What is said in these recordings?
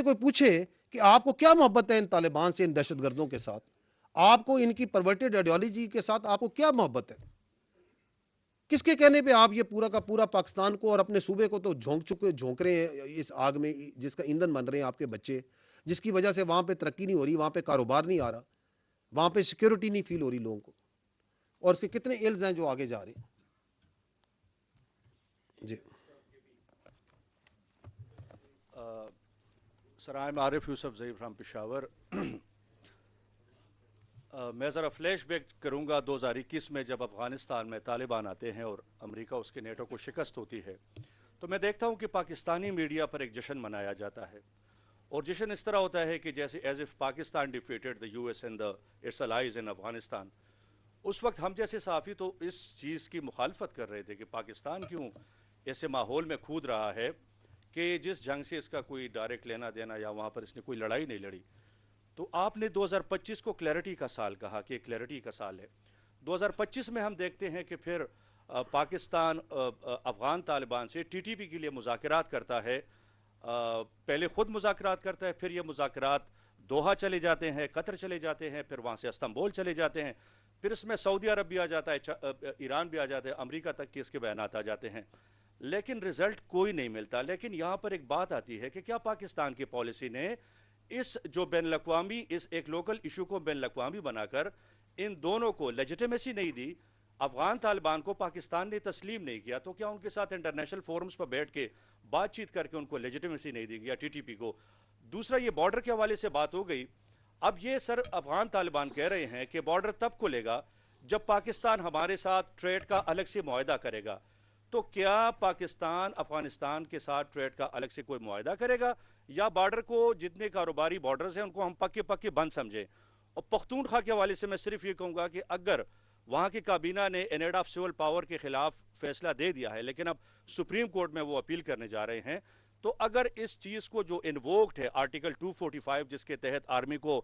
کوئی پوچھے کہ آپ کو کیا محبت ہے ان طالبان سے، ان دہشت گردوں کے ساتھ، آپ کو ان کی پرورٹڈ آئیڈیالوجی کے ساتھ آپ کو کیا محبت ہے، کس کے کہنے پہ آپ یہ پورا کا پورا پاکستان کو اور اپنے صوبے کو تو جھونک رہے ہیں اس آگ میں، جس کا ایندھن بن رہے ہیں آپ کے بچے، جس کی وجہ سے وہاں پہ ترقی نہیں ہو رہی، وہاں پہ کاروبار نہیں آ رہا، وہاں پہ سیکیورٹی نہیں فیل ہو رہی لوگوں کو، اور اس کے کتنے ایلز ہیں جو آگے جا رہے ہیں. جی sir, I am Arif Yusuf Zaheer from Peshawar. میں ذرا فلیش بیک کروں گا 2021 میں جب افغانستان میں طالبان آتے ہیں اور امریکہ اس کے نیٹو کو شکست ہوتی ہے، تو میں دیکھتا ہوں کہ پاکستانی میڈیا پر ایک جشن منایا جاتا ہے، اور جشن اس طرح ہوتا ہے کہ جیسے as if Pakistan defeated the U S and its allies in Afghanistan. اس وقت ہم جیسے صحافی تو اس چیز کی مخالفت کر رہے تھے کہ پاکستان کیوں ایسے ماحول میں کھود رہا ہے کہ جس جنگ سے اس کا کوئی ڈائریکٹ لینا دینا یا وہاں پر اس نے کوئی لڑائی نہیں لڑی. تو آپ نے 2025 کو کلیئرٹی کا سال کہا کہ کلیئرٹی کا سال ہے. 2025 میں ہم دیکھتے ہیں کہ پھر پاکستان افغان طالبان سے ٹی ٹی پی کے لیے مذاکرات کرتا ہے. پہلے خود مذاکرات کرتا ہے، پھر یہ مذاکرات دوحہ چلے جاتے ہیں، قطر چلے جاتے ہیں، پھر وہاں سے استنبول چلے جاتے ہیں، پھر اس میں سعودی عرب بھی آ جاتا ہے، ایران بھی آ جاتا ہے، امریکہ تک کے اس کے بیانات آ جاتے ہیں، لیکن رزلٹ کوئی نہیں ملتا. لیکن یہاں پر ایک بات آتی ہے کہ کیا پاکستان کی پالیسی نے اس جو بین الاقوامی اس ایک لوکل ایشو کو بین الاقوامی بنا کر ان دونوں کو لیجیٹیمیسی نہیں دی؟ افغان طالبان کو پاکستان نے تسلیم نہیں کیا، تو کیا ان کے ساتھ انٹرنیشنل فورمز پر بیٹھ کے بات چیت کر کے ان کو لیجیٹیمیسی نہیں دی گیا ٹی ٹی پی کو؟ دوسرا، یہ بارڈر کے حوالے سے بات ہو گئی. اب یہ سر افغان طالبان کہہ رہے ہیں کہ بارڈر تب کھلے گا جب پاکستان ہمارے ساتھ ٹریڈ کا الگ سے معاہدہ کرے گا. تو کیا پاکستان افغانستان کے ساتھ ٹریڈ کا الگ سے کوئی معاہدہ کرے گا، یا بارڈر کو جتنے کاروباری بارڈرز ہیں ان کو ہم پکے پکے بند سمجھیں؟ اور پختونخوا کے حوالے سے میں صرف یہ کہوں گا کہ اگر وہاں کی کابینہ نے انیڈ آف سول پاور کے خلاف فیصلہ دے دیا ہے، لیکن اب سپریم کورٹ میں وہ اپیل کرنے جا رہے ہیں، تو اگر اس چیز کو جو انووکڈ ہے آرٹیکل 245 جس کے تحت آرمی کو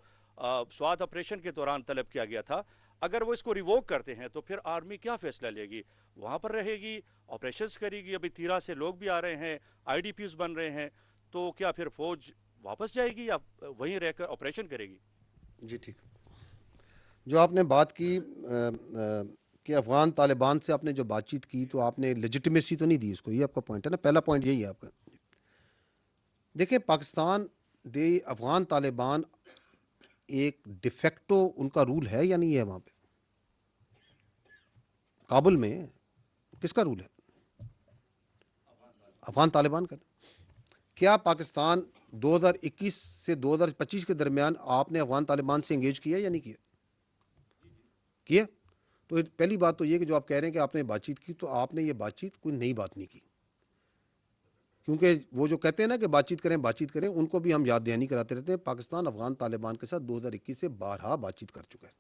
سوات آپریشن کے دوران طلب کیا گیا تھا، اگر وہ اس کو ریووک کرتے ہیں تو پھر آرمی کیا فیصلہ لے گی؟ وہاں پر رہے گی، آپریشنز کرے گی؟ ابھی تیرا سے لوگ بھی آ رہے ہیں، آئی ڈی پیز بن رہے ہیں، تو کیا پھر فوج واپس جائے گی یا وہیں رہ کر آپریشن کرے گی؟ جی ٹھیک. جو آپ نے بات کی کہ افغان طالبان سے آپ نے جو بات چیت کی تو آپ نے لیجیٹیمیسی تو نہیں دی اس کو، یہ آپ کا پوائنٹ ہے نا، پہلا پوائنٹ یہی ہے آپ کا. دیکھیں پاکستان افغان طالبان ایک ڈیفیکٹو ان کا رول ہے یا نہیں ہے وہاں پہ کابل میں؟ کس کا رول ہے؟ افغان طالبان کا. کیا پاکستان 2021 سے 2025 کے درمیان آپ نے افغان طالبان سے انگیج کیا یا نہیں کیا؟ تو پہلی بات تو یہ کہ جو آپ کہہ رہے ہیں کہ آپ نے بات چیت کی، تو آپ نے یہ بات چیت کوئی نئی بات نہیں کی، کیونکہ وہ جو کہتے ہیں نا کہ بات چیت کریں، ان کو بھی ہم یاد دہانی کراتے رہتے ہیں. پاکستان افغان طالبان کے ساتھ 2021 سے بارہا بات چیت کر چکا ہے.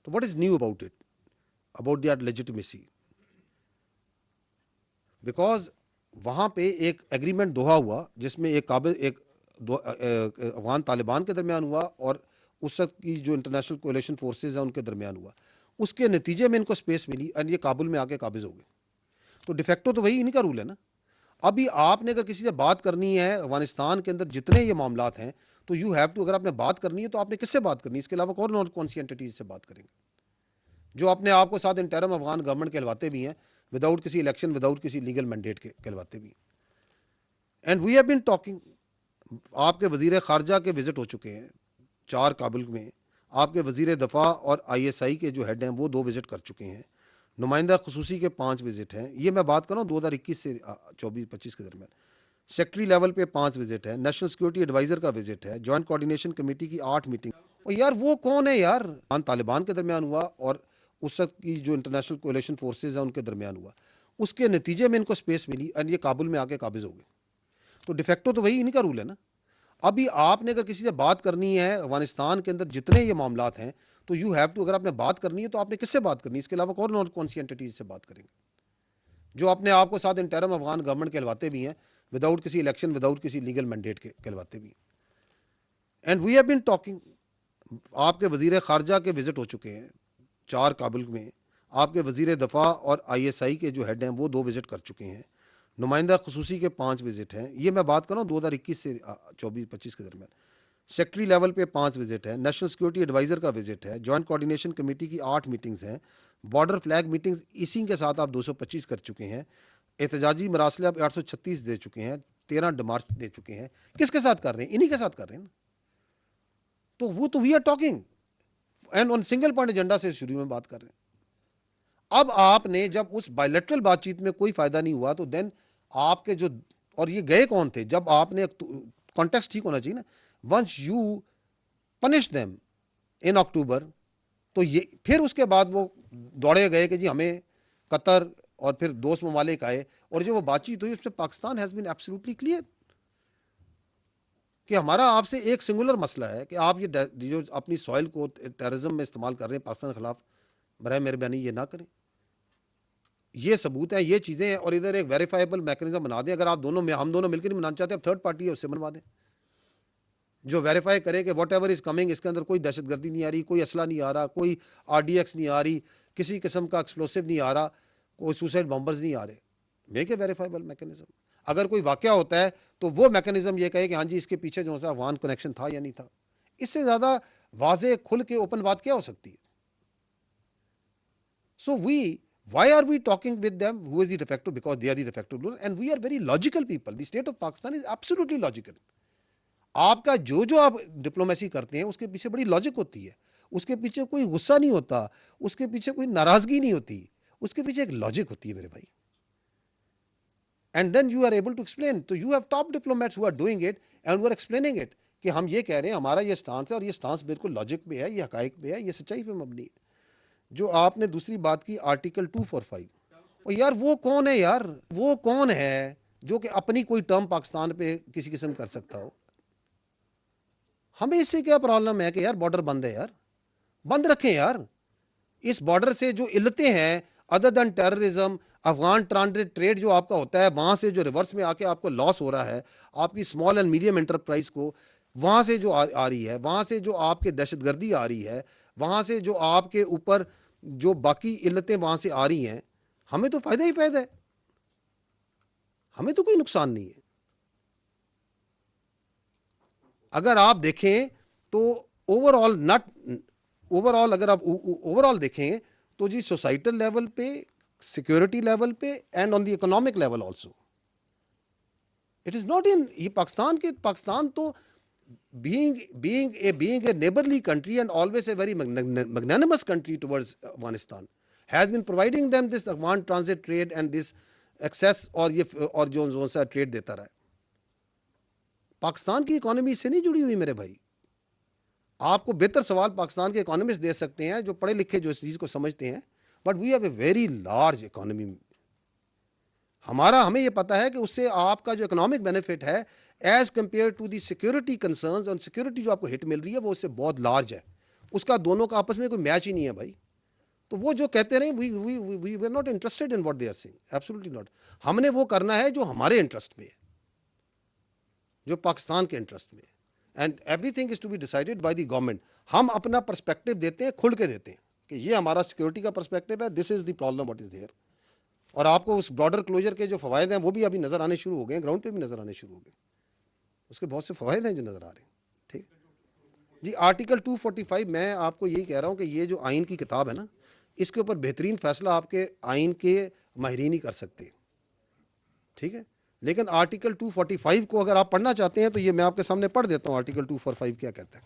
تو what is new about it, about that legitimacy? Because وہاں پہ ایک ایگریمنٹ دوحہ ہوا جس میں ایک افغان طالبان کے درمیان ہوا اور اس وقت کی جو انٹرنیشنل کولیشن فورسز ہیں ان کے درمیان ہوا. اس کے نتیجے میں ان کو سپیس ملی اور یہ کابل میں آ کے قابض ہو گئے. تو ڈیفیکٹو تو وہی انہیں کا رول ہے نا. ابھی آپ نے اگر کسی سے بات کرنی ہے افغانستان کے اندر جتنے یہ معاملات ہیں تو یو ہیو ٹو، اگر آپ نے بات کرنی ہے تو آپ نے کس سے بات کرنی ہے؟ اس کے علاوہ کون سی اینٹیز سے بات کریں گے جو اپنے آپ کو ساتھ انٹرم افغان گورنمنٹ کہلواتے بھی ہیں، وداؤٹ کسی الیکشن، وداؤٹ کسی لیگل مینڈیٹ کے کہلواتے بھی ہیں. And we have been talking. آپ کے وزیر خارجہ کے وزٹ ہو چکے ہیں 4 کابل میں، آپ کے وزیر دفاع اور آئی ایس آئی کے جو ہیڈ ہیں وہ 2 وزٹ کر چکے ہیں، نمائندہ خصوصی کے 5 وزٹ ہیں. یہ میں بات کر رہا ہوں 2021 سے 24-25 کے درمیان. سیکٹری لیول پہ 5 وزٹ ہے، نیشنل سیکورٹی ایڈوائزر کا وزٹ ہے، جوائنٹ کوارڈینیشن کمیٹی کی 8 میٹنگ. اور یار وہ کون ہے یار؟ طالبان کے درمیان ہوا اور اس وقت کی جو انٹرنیشنل کولیشن فورسز ہیں ان کے درمیان ہوا. اس کے نتیجے میں ان کو سپیس ملی اور یہ کابل میں آ کے قابض ہو گئے. تو ڈیفیکٹو تو وہی انہیں کا رول ہے نا. ابھی آپ نے اگر کسی سے بات کرنی ہے افغانستان کے اندر جتنے یہ معاملات ہیں تو یو ہیو ٹو، اگر آپ نے بات کرنی ہے تو آپ نے کس سے بات کرنی ہے؟ اس کے علاوہ کون سی اینٹیز سے بات کریں گے جو اپنے آپ کو ساتھ انٹرم افغان گورنمنٹ کہلواتے بھی ہیں، وداؤٹ کسی الیکشن، وداؤٹ کسی لیگل مینڈیٹ کے کہلواتے بھی ہیں. And we have been talking. آپ کے وزیر خارجہ کے وزٹ ہو چکے ہیں 4 کابل میں، آپ کے وزیر دفاع اور آئی ایس آئی کے جو ہیڈ ہیں وہ 2 وزٹ کر چکے ہیں، نمائندہ خصوصی کے 5 وزٹ ہیں. یہ میں بات کر رہا ہوں 2021 سے 24-25 کے درمیان. سیکٹری لیول پہ 5 وزٹ ہیں. نیشنل سیکورٹی ایڈوائزر کا وزٹ ہے. جوائنٹ کوارڈینیشن کمیٹی کی 8 میٹنگز ہیں. بارڈر فلیگ میٹنگز اسی کے ساتھ آپ 225 کر چکے ہیں. احتجاجی مراسلے آپ 836 دے چکے ہیں. 13 ڈمارچ دے چکے ہیں. کس کے ساتھ کر رہے ہیں؟ انہی کے ساتھ کر رہے ہیں نا. تو وہ تو we are talking and on single point agenda سے شروع میں بات کر رہے ہیں. اب آپ نے جب اس بائیلیٹرل بات چیت میں کوئی فائدہ نہیں ہوا تو دین آپ کے جو، اور یہ گئے کون تھے جب آپ نے، کانٹیکسٹ ٹھیک ہونا چاہیے نا. Once you punish them in October, تو یہ پھر اس کے بعد وہ دوڑے گئے کہ جی ہمیں قطر اور پھر دوست ممالک آئے، اور جو وہ بات چیت ہوئی اس میں Pakistan has been absolutely clear کہ ہمارا آپ سے ایک سنگولر مسئلہ ہے کہ آپ یہ جو اپنی سوائل کو ٹیررزم میں استعمال کر رہے ہیں پاکستان کے خلاف، برائے مہربانی یہ نہ کریں. یہ ثبوت ہیں، یہ چیزیں ہیں، اور ادھر ایک ویریفائبل میکنزم بنا دیں. اگر آپ دونوں میں، ہم دونوں مل کے نہیں بنانا چاہتے، اب تھرڈ پارٹی ہے اس سے بنوا دیں جو ویریفائی کرے کہ واٹ ایور از کمنگ، اس کے اندر کوئی دہشت گردی نہیں آ رہی، کوئی اسلحہ نہیں آ رہا، کوئی RDX نہیں آ رہی، کسی قسم کا ایکسپلوسو نہیں آ رہا، کوئی سوسائڈ بمبرز نہیں آ رہے. Make a verifiable mechanism. اگر کوئی واقعہ ہوتا ہے تو وہ میکنزم یہ کہے کہ ہاں جی اس کے پیچھے جو ہے افغان کنیکشن تھا یا نہیں تھا. اس سے زیادہ واضح کھل کے اوپن بات کیا ہو سکتی ہے؟ So why are we talking with them? Who is the de facto? Because they are the de facto ruler, and we are very logical people. The state of Pakistan is absolutely logical. آپ کا جو آپ diplomacy کرتے ہیں اس کے پیچھے بڑی logic ہوتی ہے. اس کے پیچھے کوئی غصہ نہیں ہوتا، اس کے پیچھے کوئی ناراضگی نہیں ہوتی، اس کے پیچھے ایک لاجک ہوتی ہے میرے بھائی. And then you are able to explain. تو you have top diplomats who are doing it and who are explaining it کہ ہم یہ کہہ رہے ہیں، ہمارا یہ سٹانس ہے، اور یہ سٹانس بالکل لاجک پہ ہے، یہ حقائق پہ ہے، یہ سچائی پہ مبنی ہے. جو آپ نے دوسری بات کی آرٹیکل 245، اور یار وہ کون ہے یار، وہ کون ہے جو کہ اپنی کوئی ٹرم پاکستان پہ کسی قسم کر سکتا ہو؟ ہمیں اس سے کیا پرابلم ہے کہ یار بارڈر بند ہے، یار بند رکھیں یار. اس بارڈر سے جو علتیں ہیں ادر دین ٹیررزم، افغان ٹرانزٹ ٹریڈ جو آپ کا ہوتا ہے، وہاں سے جو ریورس میں آ کے آپ کو لاس ہو رہا ہے، آپ کی اسمال اینڈ میڈیم انٹرپرائز کو وہاں سے جو آ رہی ہے، وہاں سے جو آپ کے دہشت گردی آ رہی ہے، وہاں سے جو آپ کے اوپر جو باقی علتیں وہاں سے آ رہی ہیں، ہمیں تو فائدہ ہی فائدہ ہے، ہمیں تو کوئی نقصان نہیں ہے. اگر آپ دیکھیں تو اوور آل اگر آپ اوور آل دیکھیں تو جی سوسائٹل لیول پہ، سیکورٹی لیول پہ، and on the economic level also it is not in. یہ پاکستان تو being a neighborly country and always a very magnanimous country towards Afghanistan has been providing them this Afghan transit trade and this access اور جو سا trade دیتا رہا ہے. پاکستان کی economy اس سے نہیں جڑی ہوئی میرے بھائی. آپ کو بہتر سوال پاکستان کے اکانومسٹ دے سکتے ہیں جو پڑھے لکھے جو اس چیز کو سمجھتے ہیں، but we have a very large economy. ہمیں یہ پتا ہے کہ اس سے آپ کا جو اکنامک بینیفٹ ہے as compared to the security concerns, اور سیکورٹی جو آپ کو ہٹ مل رہی ہے وہ اس سے بہت لارج ہے. اس کا دونوں کا آپس میں کوئی میچ ہی نہیں ہے بھائی. تو وہ جو کہتے رہے we are not interested in what they are saying, absolutely not. ہم نے وہ کرنا ہے جو ہمارے انٹرسٹ میں ہے، جو پاکستان کے انٹرسٹ میں ہے. And everything is to be decided by the government. ہم اپنا پرسپیکٹو دیتے ہیں، کھل کے دیتے ہیں کہ یہ ہمارا سیکورٹی کا پرسپیکٹو ہے، this is the problem what is there. اور آپ کو اس بارڈر کلوجر کے جو فوائد ہیں وہ بھی ابھی نظر آنے شروع ہو گئے ہیں، گراؤنڈ پہ بھی نظر آنے شروع ہو گئے. اس کے بہت سے فوائد ہیں جو نظر آ رہے ہیں. ٹھیک جی. آرٹیکل 245 میں آپ کو یہی کہہ رہا ہوں کہ یہ جو آئین کی کتاب ہے نا، اس کے اوپر بہترین فیصلہ آپ کے آئین کے ماہرین ہی کر سکتے ہیں. ٹھیک ہے. لیکن آرٹیکل 245 کو اگر آپ پڑھنا چاہتے ہیں تو یہ میں آپ کے سامنے پڑھ دیتا ہوں. آرٹیکل 245 کیا کہتا ہے.